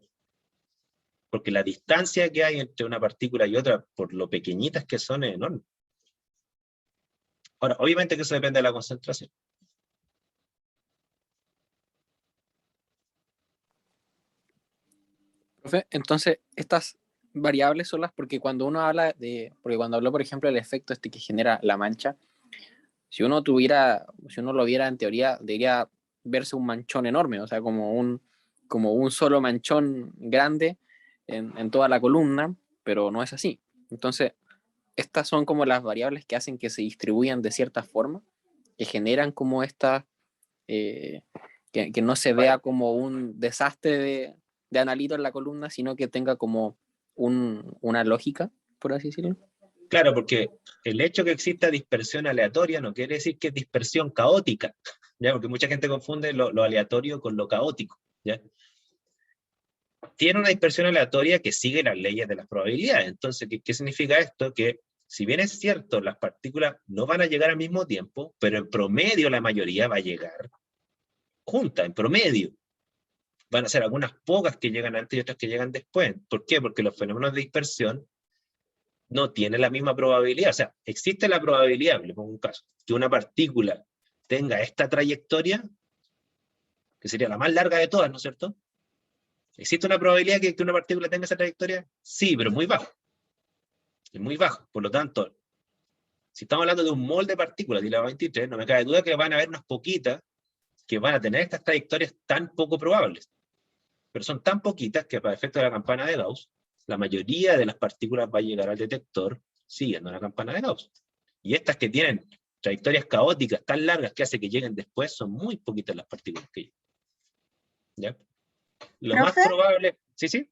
porque la distancia que hay entre una partícula y otra, por lo pequeñitas que son, es enorme. Ahora, obviamente que eso depende de la concentración. Profe, entonces, estas variables son las porque cuando uno habla porque cuando habló, por ejemplo, del efecto este que genera la mancha, si uno lo viera en teoría, debería verse un manchón enorme, o sea, como un solo manchón grande en toda la columna, pero no es así. Entonces, estas son como las variables que hacen que se distribuyan de cierta forma, que generan como eh, que no se vea como un desastre de analito en la columna, sino que tenga como una lógica, por así decirlo. Claro, porque el hecho que exista dispersión aleatoria no quiere decir que es dispersión caótica, ¿ya? Porque mucha gente confunde lo aleatorio con lo caótico, ¿ya? Tiene una dispersión aleatoria que sigue las leyes de las probabilidades. Entonces, ¿qué significa esto? Que si bien es cierto, las partículas no van a llegar al mismo tiempo, pero en promedio la mayoría va a llegar junta, en promedio. Van a ser algunas pocas que llegan antes y otras que llegan después. ¿Por qué? Porque los fenómenos de dispersión no tienen la misma probabilidad. O sea, existe la probabilidad, le pongo un caso, que una partícula tenga esta trayectoria, que sería la más larga de todas, ¿no es cierto? ¿Existe una probabilidad que una partícula tenga esa trayectoria? Sí, pero es muy bajo. Es muy bajo. Por lo tanto, si estamos hablando de un mol de partículas, de la 23, no me cabe duda que van a haber unas poquitas que van a tener estas trayectorias tan poco probables. Pero son tan poquitas que para efecto de la campana de Gauss, la mayoría de las partículas va a llegar al detector siguiendo la campana de Gauss. Y estas que tienen trayectorias caóticas tan largas que hace que lleguen después, son muy poquitas las partículas que llegan. ¿Ya? Lo más ¿Profe? probable... Sí, sí.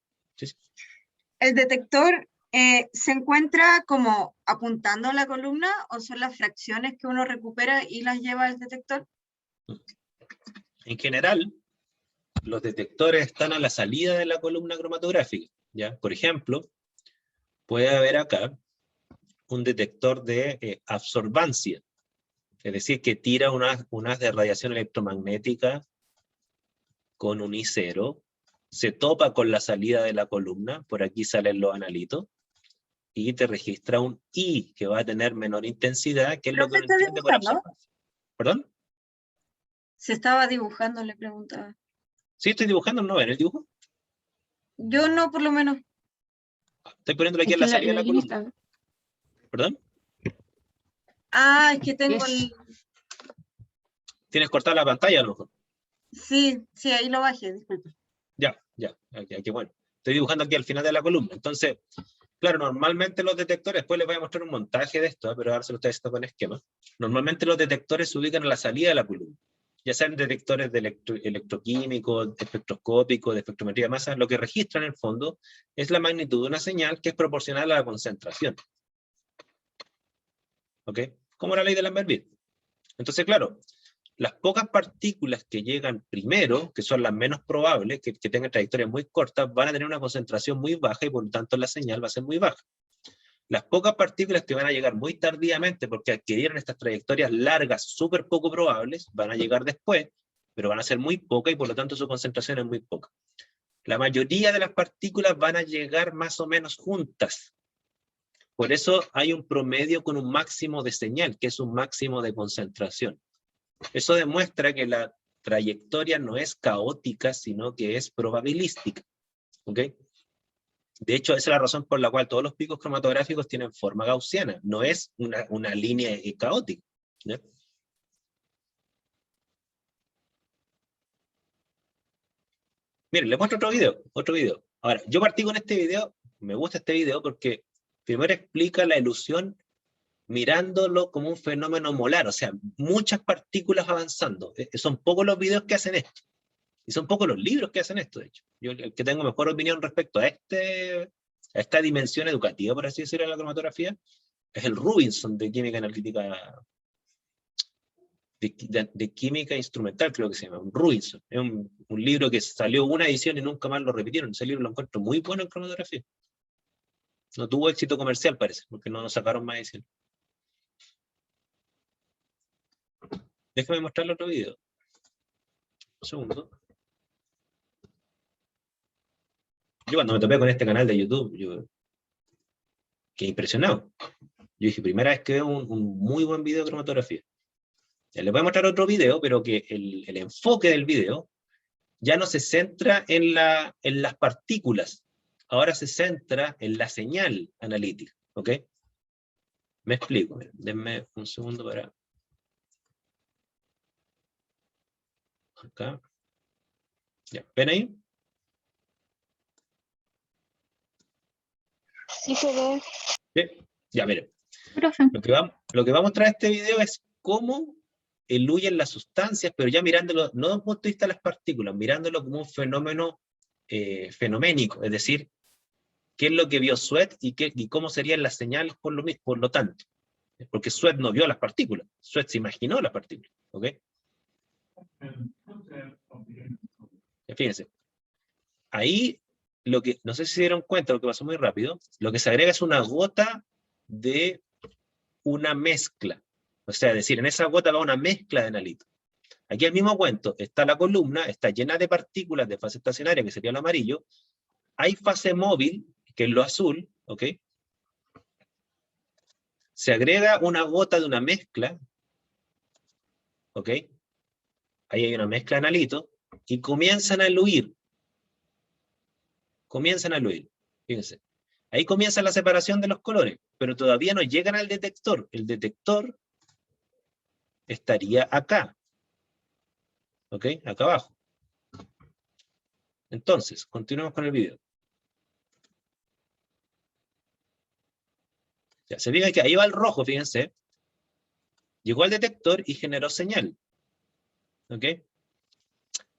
¿El detector se encuentra como apuntando a la columna o son las fracciones que uno recupera y las lleva al detector? En general, los detectores están a la salida de la columna cromatográfica, ¿ya? Por ejemplo, puede haber acá un detector de absorbancia, es decir, que tira unas de radiación electromagnética con un I0, se topa con la salida de la columna, por aquí salen los analitos, y te registra un I que va a tener menor intensidad, que es lo que ¿Profe uno está entiende por dibujando? absorbancia. ¿Perdón? Se estaba dibujando, le preguntaba. ¿Sí estoy dibujando? ¿No ven el dibujo? Yo no, por lo menos. Estoy poniéndolo aquí Es en que la salida de la línea columna. está. ¿Perdón? Ah, es que tengo Es, el... ¿Tienes cortada la pantalla a lo mejor? Sí, sí, ahí lo bajé, disculpe. Ya, aquí, bueno. Estoy dibujando aquí al final de la columna. Entonces, claro, normalmente los detectores, después les voy a mostrar un montaje de esto, pero ahora se lo estoy haciendo con esquema. Normalmente los detectores se ubican a la salida de la columna. Ya sean detectores de electroquímicos, de espectroscópicos, de espectrometría de masa, lo que registran en el fondo es la magnitud de una señal que es proporcional a la concentración. ¿Ok? Como la ley de Lambert-Witt. Entonces, claro, las pocas partículas que llegan primero, que son las menos probables, que tengan trayectorias muy cortas, van a tener una concentración muy baja y por lo tanto la señal va a ser muy baja. Las pocas partículas que van a llegar muy tardíamente porque adquirieron estas trayectorias largas, súper poco probables, van a llegar después, pero van a ser muy pocas y por lo tanto su concentración es muy poca. La mayoría de las partículas van a llegar más o menos juntas. Por eso hay un promedio con un máximo de señal, que es un máximo de concentración. Eso demuestra que la trayectoria no es caótica, sino que es probabilística. ¿Ok? De hecho, esa es la razón por la cual todos los picos cromatográficos tienen forma gaussiana. No es una línea caótica. ¿Ya? Miren, les muestro otro video. Ahora, yo partí con este video, me gusta este video porque primero explica la ilusión mirándolo como un fenómeno molar, o sea, muchas partículas avanzando. Son pocos los videos que hacen esto. Y son pocos los libros que hacen esto, de hecho. Yo el que tengo mejor opinión respecto a esta dimensión educativa, por así decirlo, de la cromatografía, es el Rubinson de química analítica, de química instrumental, creo que se llama, un Rubinson. Es un libro que salió una edición y nunca más lo repitieron. Ese libro lo encuentro muy bueno en cromatografía. No tuvo éxito comercial, parece, porque no nos sacaron más edición. Déjame mostrarle otro video. Un segundo. Yo cuando me topé con este canal de YouTube, yo quedé impresionado. Yo dije, primera vez que veo un muy buen video de cromatografía. Ya les voy a mostrar otro video, pero que el enfoque del video ya no se centra en las partículas, ahora se centra en la señal analítica, ¿ok? Me explico, miren, denme un segundo para... Acá. Ya, ¿ven ahí? Sí se ve. ¿Sí? Ya, miren. Profe. Lo que va a mostrar este video es cómo eluyen las sustancias, pero ya mirándolo, no desde un punto de vista de las partículas, mirándolo como un fenómeno fenoménico, es decir, qué es lo que vio Sweat y cómo serían las señales por lo tanto. Porque Sweat no vio las partículas, Sweat se imaginó las partículas, ¿ok? Fíjense, ahí lo que, no sé si se dieron cuenta, lo que pasó muy rápido, lo que se agrega es una gota de una mezcla, o sea, es decir, en esa gota va una mezcla de analito. Aquí el mismo cuento, está la columna, está llena de partículas de fase estacionaria, que sería el amarillo, hay fase móvil, que es lo azul, ¿ok? Se agrega una gota de una mezcla, ¿ok? Ahí hay una mezcla de analito, y comienzan a eluir. Comienzan a eluir, fíjense. Ahí comienza la separación de los colores, pero todavía no llegan al detector. El detector estaría acá. ¿Ok? Acá abajo. Entonces, continuamos con el video. Ya, se fija que ahí va el rojo, fíjense. Llegó al detector y generó señal. ¿Ok?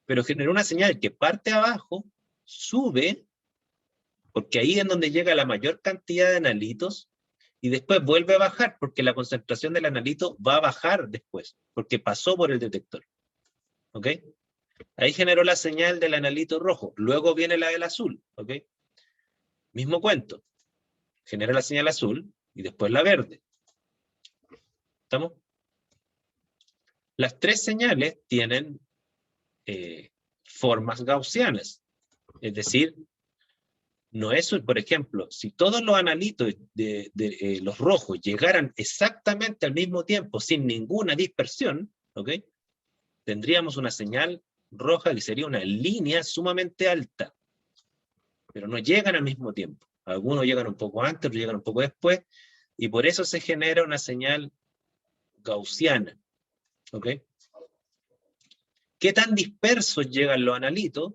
Pero generó una señal que parte abajo, sube, porque ahí es donde llega la mayor cantidad de analitos, y después vuelve a bajar, porque la concentración del analito va a bajar después, porque pasó por el detector. ¿Ok? Ahí generó la señal del analito rojo, luego viene la del azul. ¿Ok? Mismo cuento. Genera la señal azul, y después la verde. ¿Estamos? Las tres señales tienen formas gaussianas. Es decir, no es, por ejemplo, si todos los analitos de los rojos llegaran exactamente al mismo tiempo, sin ninguna dispersión, ¿ok? Tendríamos una señal roja que sería una línea sumamente alta. Pero no llegan al mismo tiempo. Algunos llegan un poco antes, otros llegan un poco después, y por eso se genera una señal gaussiana. ¿Ok? ¿Qué tan dispersos llegan los analitos?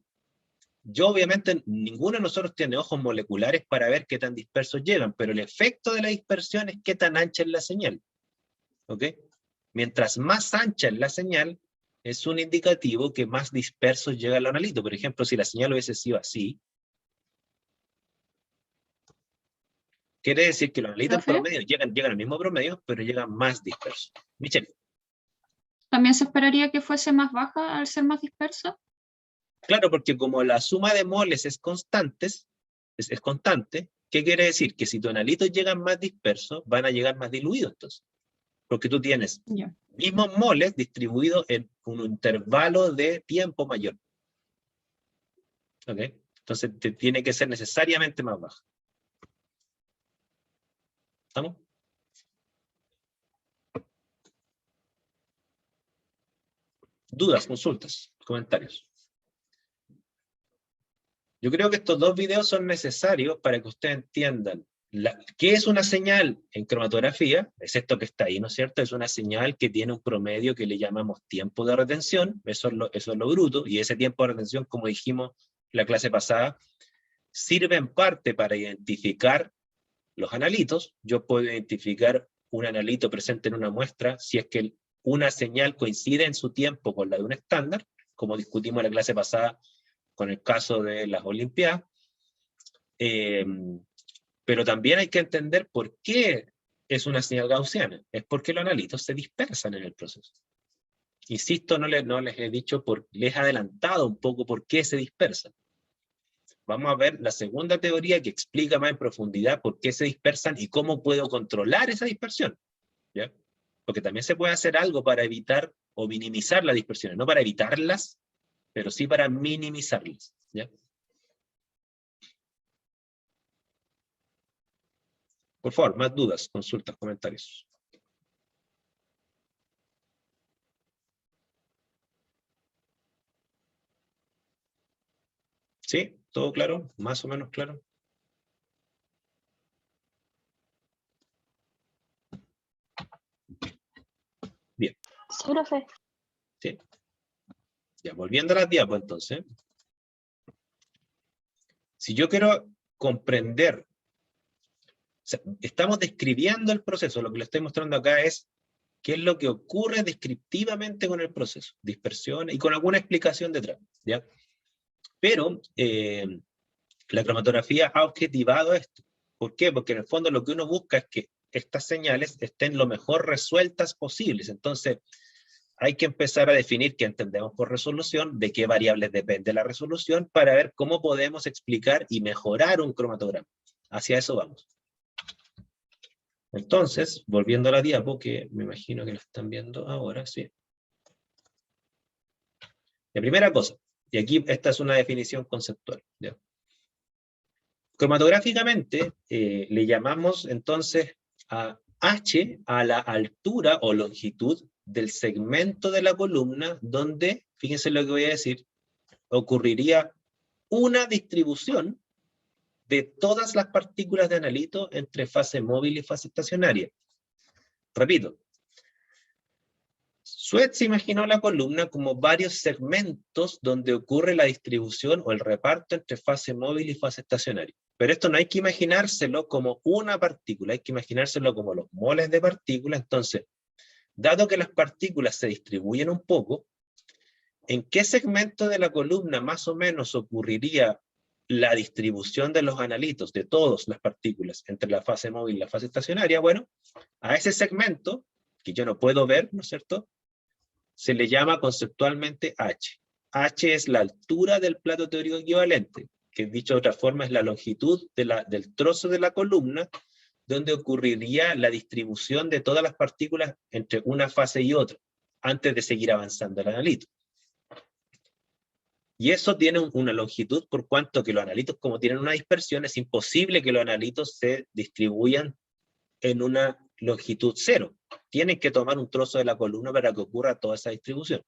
Yo obviamente, ninguno de nosotros tiene ojos moleculares para ver qué tan dispersos llegan, pero el efecto de la dispersión es qué tan ancha es la señal. ¿Ok? Mientras más ancha es la señal, es un indicativo que más dispersos llegan los analitos. Por ejemplo, si la señal hubiese sido así, quiere decir que los analitos promedio llegan al mismo promedio, pero llegan más dispersos. Michelle. ¿También se esperaría que fuese más baja al ser más dispersa? Claro, porque como la suma de moles es constante, ¿qué quiere decir? Que si tus analitos llegan más dispersos, van a llegar más diluidos entonces. Porque tú tienes mismos moles distribuidos en un intervalo de tiempo mayor. ¿Ok? Entonces tiene que ser necesariamente más baja. ¿Estamos? ¿Dudas, consultas, comentarios? Yo creo que estos dos videos son necesarios para que ustedes entiendan qué es una señal en cromatografía. Es esto que está ahí, ¿no es cierto? Es una señal que tiene un promedio que le llamamos tiempo de retención, eso es lo bruto, y ese tiempo de retención, como dijimos en la clase pasada, sirve en parte para identificar los analitos. Yo puedo identificar un analito presente en una muestra si es que una señal coincide en su tiempo con la de un estándar, como discutimos en la clase pasada con el caso de las Olimpiadas. Pero también hay que entender por qué es una señal gaussiana. Es porque los analitos se dispersan en el proceso. Insisto, no les he dicho, les he adelantado un poco por qué se dispersan. Vamos a ver la segunda teoría que explica más en profundidad por qué se dispersan y cómo puedo controlar esa dispersión. ¿Ya? Porque también se puede hacer algo para evitar o minimizar las dispersiones, no para evitarlas, pero sí para minimizarlas. ¿Ya? Por favor, más dudas, consultas, comentarios. ¿Sí? ¿Todo claro? ¿Más o menos claro? Bien. Sí, profe. ¿Sí? Ya, volviendo a las diapos entonces. Si yo quiero comprender, o sea, estamos describiendo el proceso, lo que le estoy mostrando acá es qué es lo que ocurre descriptivamente con el proceso, dispersión y con alguna explicación detrás, ¿ya? Pero la cromatografía ha objetivado esto. ¿Por qué? Porque en el fondo lo que uno busca es que estas señales estén lo mejor resueltas posibles. Entonces, hay que empezar a definir qué entendemos por resolución, de qué variables depende la resolución, para ver cómo podemos explicar y mejorar un cromatograma. Hacia eso vamos. Entonces, volviendo a la diapo, que me imagino que la están viendo ahora, sí. La primera cosa, y aquí esta es una definición conceptual, ¿ya? Cromatográficamente le llamamos entonces a H a la altura o longitud del segmento de la columna donde, fíjense lo que voy a decir, ocurriría una distribución de todas las partículas de analito entre fase móvil y fase estacionaria. Repito, Sweat se imaginó la columna como varios segmentos donde ocurre la distribución o el reparto entre fase móvil y fase estacionaria. Pero esto no hay que imaginárselo como una partícula, hay que imaginárselo como los moles de partículas. Entonces, dado que las partículas se distribuyen un poco, ¿en qué segmento de la columna más o menos ocurriría la distribución de los analitos, de todas las partículas, entre la fase móvil y la fase estacionaria? Bueno, a ese segmento, que yo no puedo ver, ¿no es cierto?, se le llama conceptualmente H. H es la altura del plato teórico equivalente, que dicho de otra forma es la longitud del trozo de la columna, donde ocurriría la distribución de todas las partículas entre una fase y otra, antes de seguir avanzando el analito. Y eso tiene una longitud por cuanto que los analitos, como tienen una dispersión, es imposible que los analitos se distribuyan en una longitud cero. Tienen que tomar un trozo de la columna para que ocurra toda esa distribución.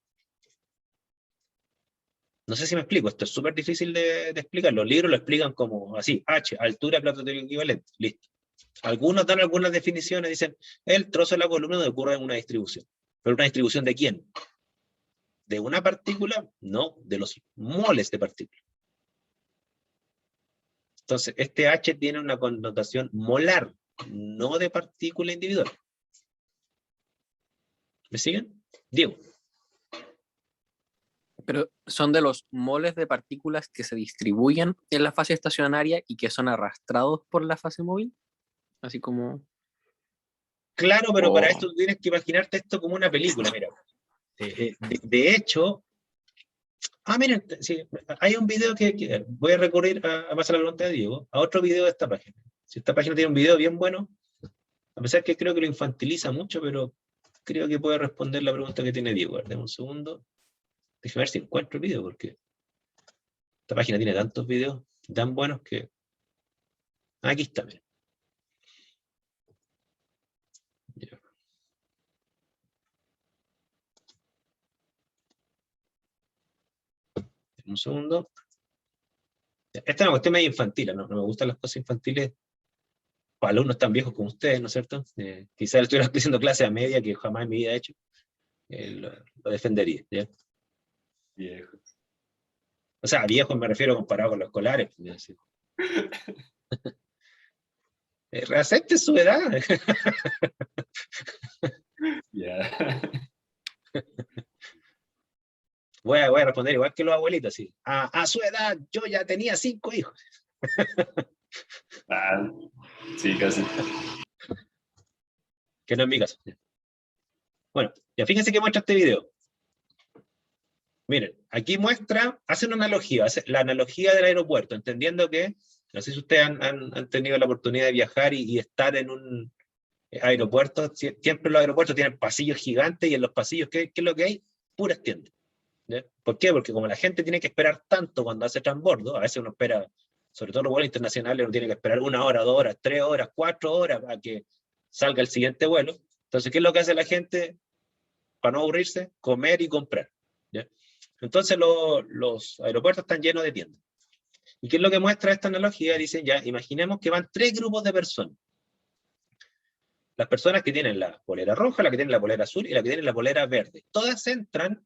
No sé si me explico, esto es súper difícil de explicar. Los libros lo explican como así, H, altura, plato teórico equivalente, listo. Algunos dan algunas definiciones, dicen, el trozo de la columna donde ocurre una distribución. ¿Pero una distribución de quién? ¿De una partícula? No, de los moles de partícula. Entonces, este H tiene una connotación molar, no de partícula individual. ¿Me siguen? Diego. Pero son de los moles de partículas que se distribuyen en la fase estacionaria y que son arrastrados por la fase móvil. Así como... Claro, pero para esto tú tienes que imaginarte esto como una película, mira. De hecho, miren, sí, hay un video que voy a recurrir a pasar la pregunta de Diego, a otro video de esta página. Si esta página tiene un video bien bueno, a pesar que creo que lo infantiliza mucho, pero creo que puede responder la pregunta que tiene Diego. Dame un segundo. Déjame ver si encuentro el video, porque esta página tiene tantos videos tan buenos que... Aquí está, miren. Un segundo. Esta es una cuestión medio infantil, ¿no? No me gustan las cosas infantiles para alumnos tan viejos como ustedes, ¿no es cierto? Quizás le estuviera haciendo clase a media que jamás en mi vida he hecho. Lo defendería, ¿ya? Viejos. O sea, viejos me refiero comparado con los escolares. Reacepte su edad. Ya. Voy a responder igual que los abuelitos, sí. A su edad yo ya tenía 5 hijos. Sí, casi. Que no es mi caso. Bueno, ya fíjense que muestra este video. Miren, aquí muestra, hace una analogía, hace la analogía del aeropuerto, entendiendo que, no sé si ustedes han tenido la oportunidad de viajar y estar en un aeropuerto, siempre los aeropuertos tienen pasillos gigantes y en los pasillos, ¿qué es lo que hay? Puras tiendas. ¿Ya? ¿Por qué? Porque como la gente tiene que esperar tanto cuando hace transbordo, a veces uno espera sobre todo los vuelos internacionales, uno tiene que esperar 1 hora, 2 horas, 3 horas, 4 horas para que salga el siguiente vuelo. Entonces, ¿qué es lo que hace la gente para no aburrirse? Comer y comprar, ¿ya? Entonces los aeropuertos están llenos de tiendas. ¿Y qué es lo que muestra esta analogía? Dicen, ya, imaginemos que van 3 grupos de personas. Las personas que tienen la polera roja, la que tienen la polera azul y la que tienen la polera verde. Todas entran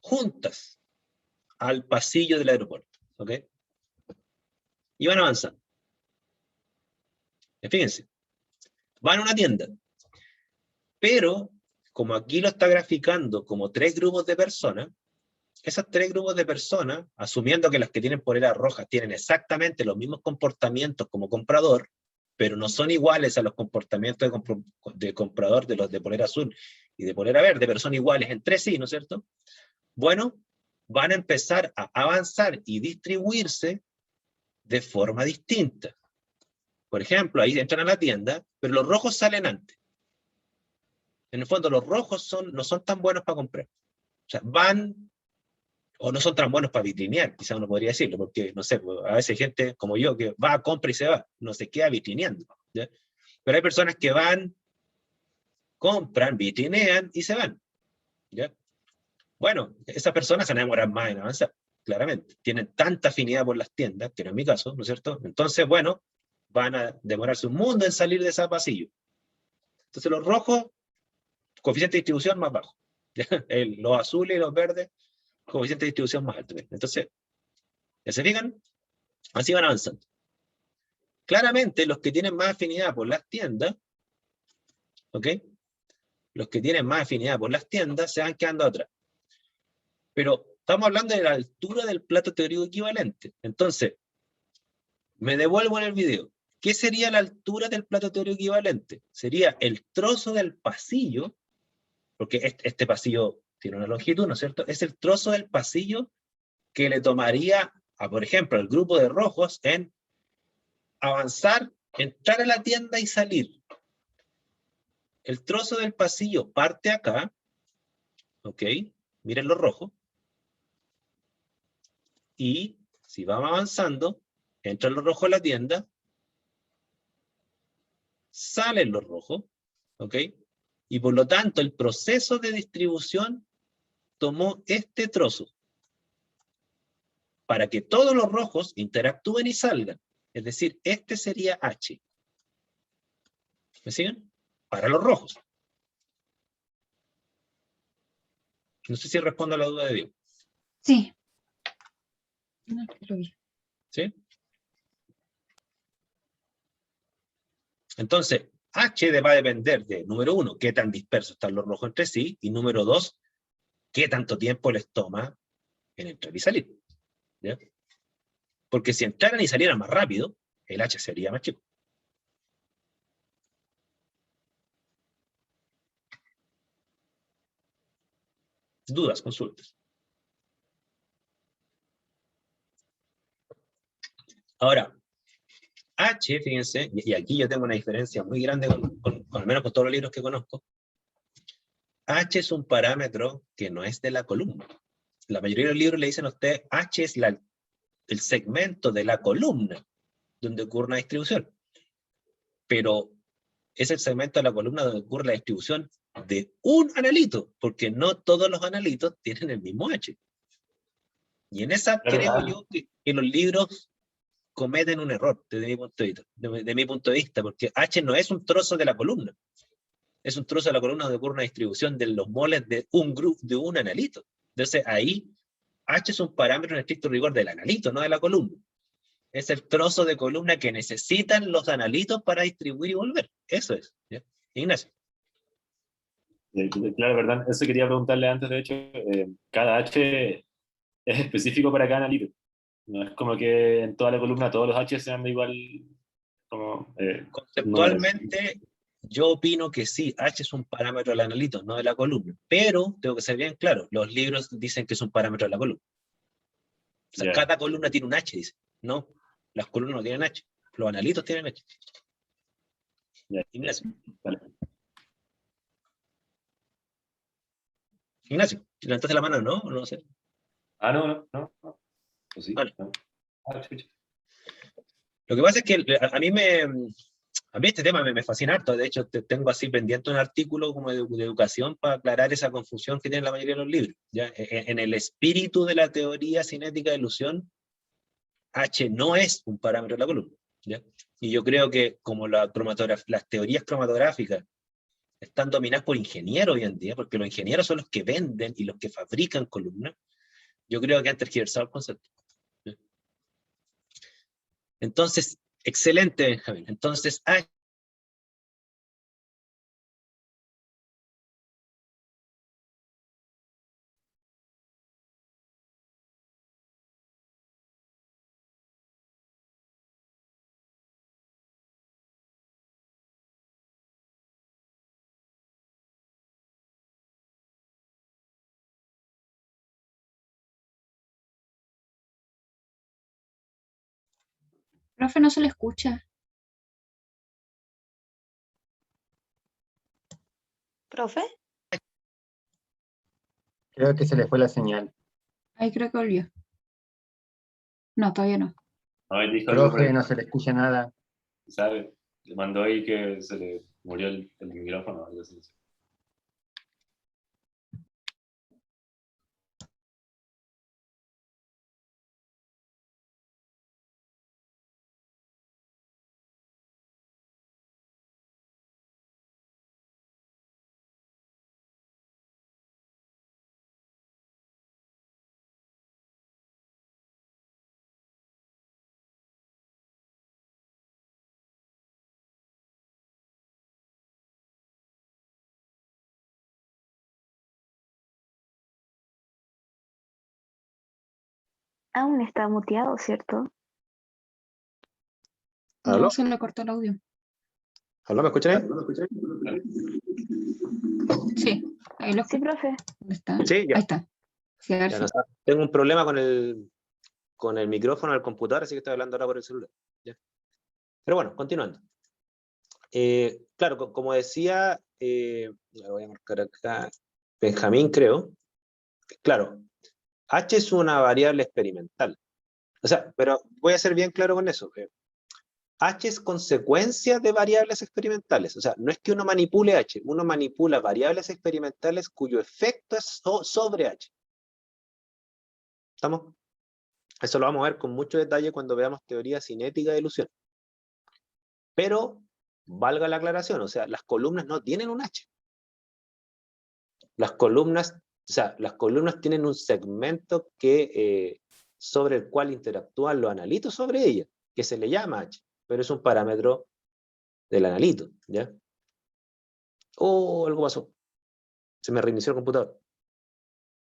juntas al pasillo del aeropuerto, ¿ok? Y van avanzando. Fíjense, van a una tienda, pero como aquí lo está graficando como 3 grupos de personas, esos 3 grupos de personas, asumiendo que las que tienen polera roja tienen exactamente los mismos comportamientos como comprador, pero no son iguales a los comportamientos de comprador de los de polera azul y de polera verde, pero son iguales entre sí, ¿no es cierto? Bueno, van a empezar a avanzar y distribuirse de forma distinta. Por ejemplo, ahí entran a la tienda, pero los rojos salen antes. En el fondo, los rojos no son tan buenos para comprar. O sea, van, o no son tan buenos para vitrinear, quizá uno podría decirlo, porque, no sé, a veces hay gente como yo que va, compra y se va, no se queda vitrineando, ¿ya? Pero hay personas que van, compran, vitrinean y se van, ¿ya? Bueno, esas personas se van a demorar más en avanzar, claramente. Tienen tanta afinidad por las tiendas, que no es mi caso, ¿no es cierto? Entonces, bueno, van a demorarse un mundo en salir de ese pasillo. Entonces los rojos, coeficiente de distribución más bajo. Los azules y los verdes, coeficiente de distribución más alto. Entonces, ¿ya se fijan? Así van avanzando. Claramente, los que tienen más afinidad por las tiendas, ¿ok? Los que tienen más afinidad por las tiendas se van quedando atrás. Pero estamos hablando de la altura del plato teórico equivalente. Entonces, me devuelvo en el video. ¿Qué sería la altura del plato teórico equivalente? Sería el trozo del pasillo, porque este pasillo tiene una longitud, ¿no es cierto? Es el trozo del pasillo que le tomaría a, por ejemplo, el grupo de rojos en avanzar, entrar a la tienda y salir. El trozo del pasillo parte acá, ¿ok? Miren lo rojo. Y si vamos avanzando, entran los rojos a la tienda, salen los rojos, ¿ok? Y por lo tanto, el proceso de distribución tomó este trozo para que todos los rojos interactúen y salgan. Es decir, este sería H. ¿Me siguen? Para los rojos. No sé si respondo a la duda de Dios. Sí. No, lo vi. ¿Sí? Entonces, H va a depender de, número 1, qué tan dispersos están los rojos entre sí, y número 2, qué tanto tiempo les toma en entrar y salir. ¿Ya? Porque si entraran y salieran más rápido, el H sería más chico. Dudas, consultas. Ahora, H, fíjense, y aquí yo tengo una diferencia muy grande con al menos con todos los libros que conozco. H es un parámetro que no es de la columna. La mayoría de los libros le dicen a usted, H es el segmento de la columna donde ocurre una distribución. Pero es el segmento de la columna donde ocurre la distribución de un analito, porque no todos los analitos tienen el mismo H. Y en esa creo yo que los libros cometen un error desde mi punto de vista, porque H no es un trozo de la columna, es un trozo de la columna donde ocurre una distribución de los moles de un grupo, de un analito. Entonces ahí H es un parámetro en estricto rigor del analito, no de la columna. Es el trozo de columna que necesitan los analitos para distribuir y volver. Eso es. ¿Ya? Ignacio. Claro, ¿verdad? Eso quería preguntarle antes, de hecho. Cada H es específico para cada analito. No es como que en toda la columna todos los H sean de igual. Como, conceptualmente, yo opino que sí, H es un parámetro del analito, no de la columna. Pero, tengo que ser bien claro, los libros dicen que es un parámetro de la columna. O sea, cada columna tiene un H, dice. No, las columnas no tienen H. Los analitos tienen H. Ignacio. Vale. Ignacio, levantaste la mano, ¿no? No sé. No. Pues sí. Vale. No. Lo que pasa es que a mí este tema me fascina harto. De hecho, tengo así pendiente un artículo como de educación para aclarar esa confusión que tienen la mayoría de los libros. ¿Ya? En el espíritu de la teoría cinética de ilusión, H no es un parámetro de la columna. ¿Ya? Y yo creo que como las teorías cromatográficas están dominadas por ingenieros hoy en día, porque los ingenieros son los que venden y los que fabrican columnas, yo creo que han tergiversado el concepto. ¿Ya? Entonces, excelente, Benjamín. Entonces, H Profe, no se le escucha. ¿Profe? Creo que se le fue la señal. Ahí creo que volvió. No, todavía no. No, él dijo algo, Profe, no se le escucha nada. ¿sabe? Le mandó ahí que se le murió el micrófono. Algo así. Aún está muteado, ¿cierto? ¿Aló? No, se le cortó el audio. ¿Aló? ¿Me escuchan ahí? Sí, ahí lo Sí, profe. ¿Dónde está? Sí, ya. Ahí está. Sí, a ver Ya si- no sé. Tengo un problema con el micrófono del computador, así que estoy hablando ahora por el celular. ¿Ya? Pero bueno, continuando. Claro, como decía, lo voy a marcar acá, Benjamín, creo. Claro, H es una variable experimental. O sea, pero voy a ser bien claro con eso. H es consecuencia de variables experimentales. O sea, no es que uno manipule H, uno manipula variables experimentales cuyo efecto es sobre H. ¿Estamos? Eso lo vamos a ver con mucho detalle cuando veamos teoría cinética de ilusión. Pero, valga la aclaración, o sea, las columnas no tienen un H. Las columnas tienen un segmento sobre el cual interactúan los analitos sobre ellas, que se le llama H, pero es un parámetro del analito, ¿ya? Oh, algo pasó. Se me reinició el computador.